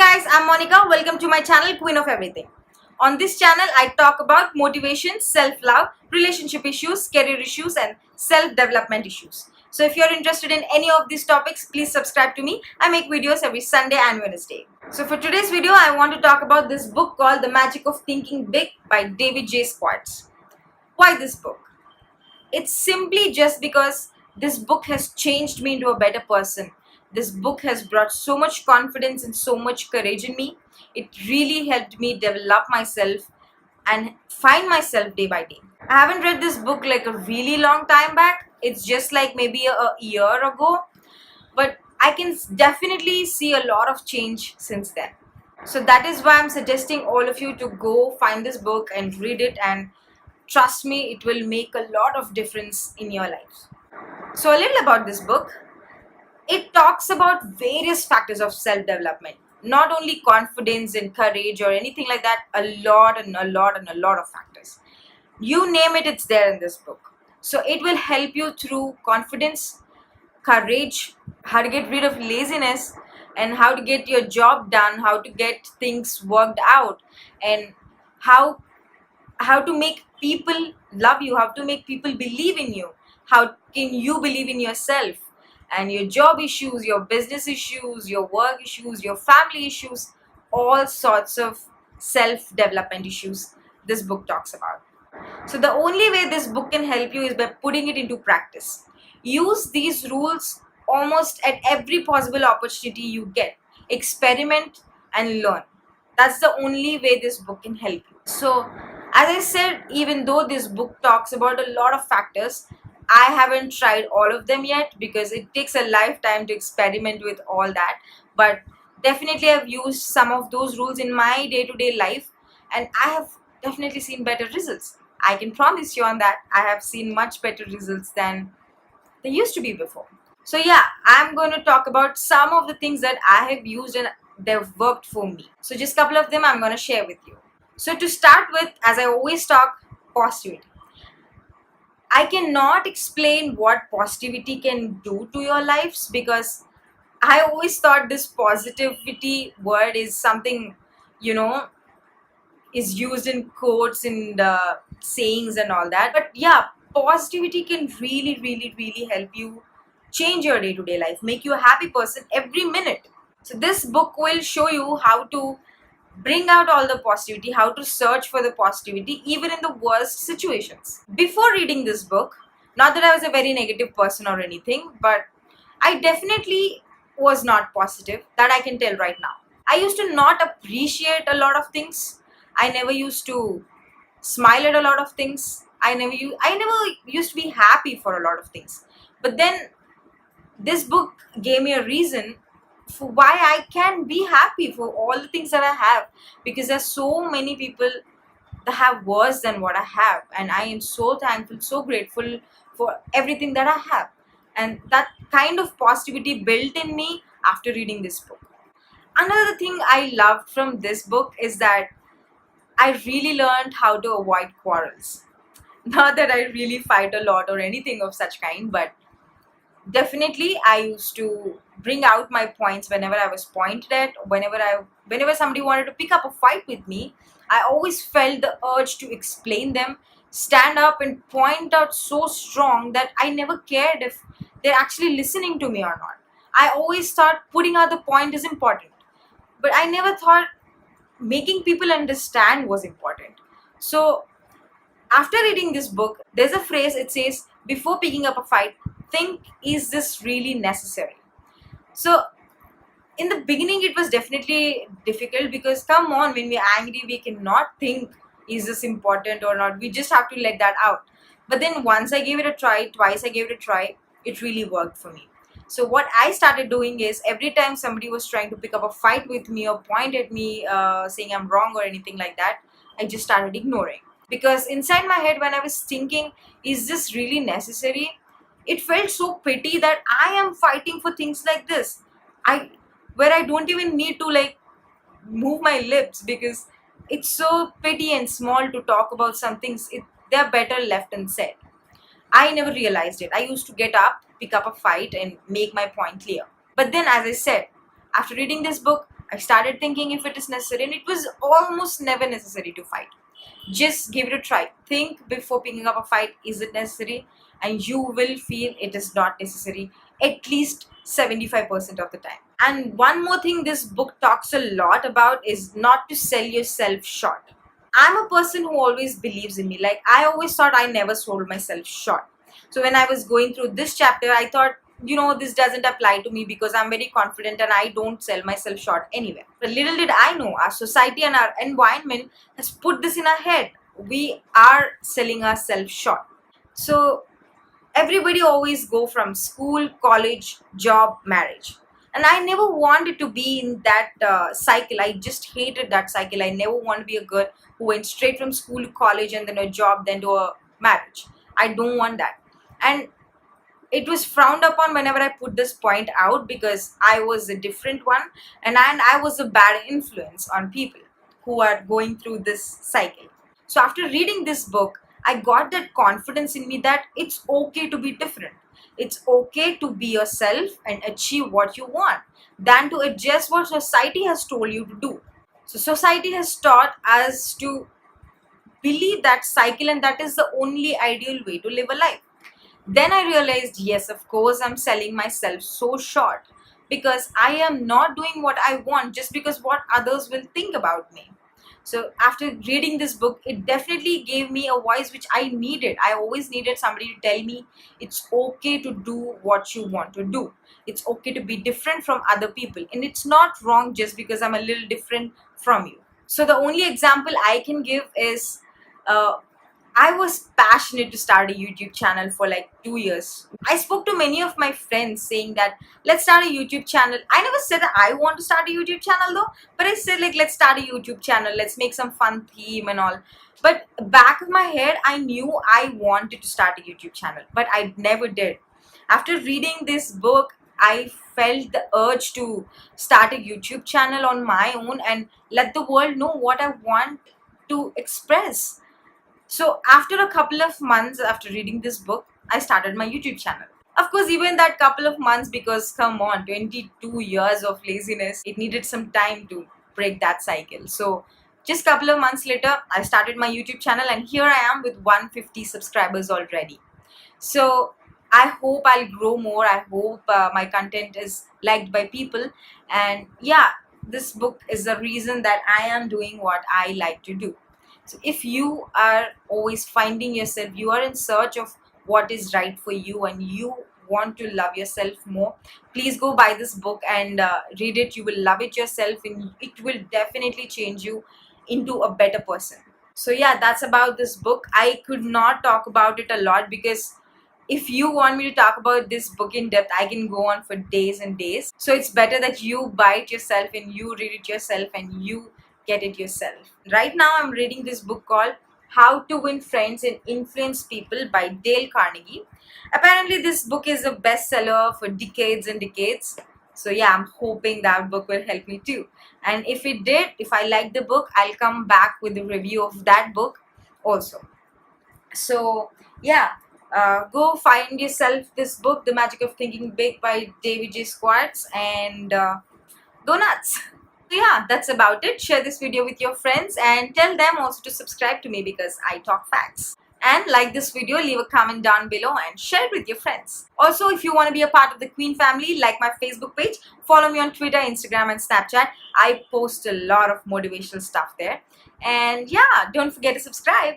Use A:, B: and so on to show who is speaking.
A: guys, I'm Monica. Welcome to my channel Queen of Everything. On this channel, I talk about motivation, self-love, relationship issues, career issues and self-development issues. So if you're interested in any of these topics, please subscribe to me. I make videos every Sunday and Wednesday. So for today's video, I want to talk about this book called The Magic of Thinking Big by David J. Schwartz. Why this book? It's simply just because this book has changed me into a better person. This book has brought so much confidence and so much courage in me. It really helped me develop myself and find myself day by day. I haven't read this book like a really long time back. It's just like maybe a year ago. But I can definitely see a lot of change since then. So that is why I'm suggesting all of you to go find this book and read it, and trust me, it will make a lot of difference in your life. So a little about this book. It talks about various factors of self-development, not only confidence and courage or anything like that, a lot of factors. You name it, it's there in this book. So it will help you through confidence, courage, how to get rid of laziness, and how to get your job done, how to get things worked out, and how to make people love you, how to make people believe in you, how can you believe in yourself, and your job issues, your business issues, your work issues, your family issues, all sorts of self-development issues this book talks about. So the only way this book can help you is by putting it into practice. Use these rules almost at every possible opportunity you get. Experiment and learn. That's the only way this book can help you. So as I said, even though this book talks about a lot of factors, I haven't tried all of them yet because it takes a lifetime to experiment with all that. But definitely I've used some of those rules in my day-to-day life, and I have definitely seen better results. I can promise you on that. I have seen much better results than they used to be before. So yeah, I'm going to talk about some of the things that I have used and they've worked for me. So just a couple of them I'm going to share with you. So to start with, as I always talk, positivity. I cannot explain what positivity can do to your lives because I always thought this positivity word is something, is used in quotes and sayings and all that. But yeah, positivity can really help you change your day-to-day life, make you a happy person every minute. So this book will show you how to bring out all the positivity, how to search for the positivity even in the worst situations. Before reading this book, not that I was a very negative person or anything, but I definitely was not positive, that I can tell right now. I used to not appreciate a lot of things. I never used to smile at a lot of things. I never used to be happy for a lot of things. But then this book gave me a reason for why I can be happy for all the things that I have, because there's so many people that have worse than what I have, and I am so thankful, so grateful for everything that I have. And that kind of positivity built in me after reading this book. Another thing I loved from this book is that I really learned how to avoid quarrels. Not that I really fight a lot or anything of such kind, but definitely I used to bring out my points whenever I was pointed at. Whenever somebody wanted to pick up a fight with me, I always felt the urge to explain them, stand up and point out so strong that I never cared if they're actually listening to me or not. I always thought putting out the point is important, but I never thought making people understand was important. So after reading this book, there's a phrase, it says, before picking up a fight, think, is this really necessary? So in the beginning it was definitely difficult because come on, when we're angry we cannot think, is this important or not? We just have to let that out. But then once I gave it a try, twice I gave it a try, it really worked for me. So what I started doing is, every time somebody was trying to pick up a fight with me or point at me saying I'm wrong or anything like that, I just started ignoring. Because inside my head, when I was thinking, is this really necessary, it felt so pity that I am fighting for things like this, where I don't even need to like move my lips, because it's so petty and small to talk about some things. They're better left unsaid. I never realized it. I used to get up, pick up a fight and make my point clear. But then, as I said, after reading this book, I started thinking if it is necessary, and it was almost never necessary to fight. Just give it a try. Think before picking up a fight, is it necessary? And you will feel it is not necessary at least 75% of the time. And one more thing this book talks a lot about is not to sell yourself short. I'm a person who always believes in me. Like, I always thought I never sold myself short. So when I was going through this chapter, I thought, this doesn't apply to me because I'm very confident and I don't sell myself short anywhere. But little did I know, our society and our environment has put this in our head. We are selling ourselves short. So everybody always go from school, college, job, marriage. And I never wanted to be in that cycle. I just hated that cycle. I never want to be a girl who went straight from school to college and then a job, then to a marriage. I don't want that. And it was frowned upon whenever I put this point out because I was a different one, and I was a bad influence on people who are going through this cycle. So after reading this book, I got that confidence in me that it's okay to be different. It's okay to be yourself and achieve what you want than to adjust what society has told you to do. So society has taught us to believe that cycle, and that is the only ideal way to live a life. Then I realized, yes, of course, I'm selling myself so short because I am not doing what I want just because what others will think about me. So after reading this book, it definitely gave me a voice which I needed. I always needed somebody to tell me it's okay to do what you want to do. It's okay to be different from other people. And it's not wrong just because I'm a little different from you. So the only example I can give is uh, I was passionate to start a YouTube channel for like 2 years. I spoke to many of my friends saying that let's start a YouTube channel. I never said that I want to start a YouTube channel though, but I said like let's start a YouTube channel, let's make some fun theme and all. But back of my head, I knew I wanted to start a YouTube channel, but I never did. After reading this book, I felt the urge to start a YouTube channel on my own and let the world know what I want to express. So after a couple of months after reading this book, I started my YouTube channel. Of course, even that couple of months, because come on, 22 years of laziness, it needed some time to break that cycle. So just couple of months later, I started my YouTube channel, and here I am with 150 subscribers already. So I hope I'll grow more. I hope my content is liked by people. And yeah, this book is the reason that I am doing what I like to do. So if you are always finding yourself, you are in search of what is right for you and you want to love yourself more, please go buy this book and read it. You will love it yourself and it will definitely change you into a better person. So yeah, that's about this book. I could not talk about it a lot because if you want me to talk about this book in depth, I can go on for days and days. So it's better that you buy it yourself and you read it yourself and you get it yourself. Right now, I'm reading this book called How to Win Friends and Influence People by Dale Carnegie. Apparently, this book is a bestseller for decades and decades. So yeah, I'm hoping that book will help me too. And if it did, if I like the book, I'll come back with a review of that book also. So yeah, go find yourself this book, The Magic of Thinking Big by David J. Schwartz, and go nuts. So yeah, that's about it. Share this video with your friends and tell them also to subscribe to me because I talk facts. And like this video, leave a comment down below and share it with your friends. Also, if you want to be a part of the Queen family, like my Facebook page, follow me on Twitter, Instagram and Snapchat. I post a lot of motivational stuff there. And yeah, don't forget to subscribe.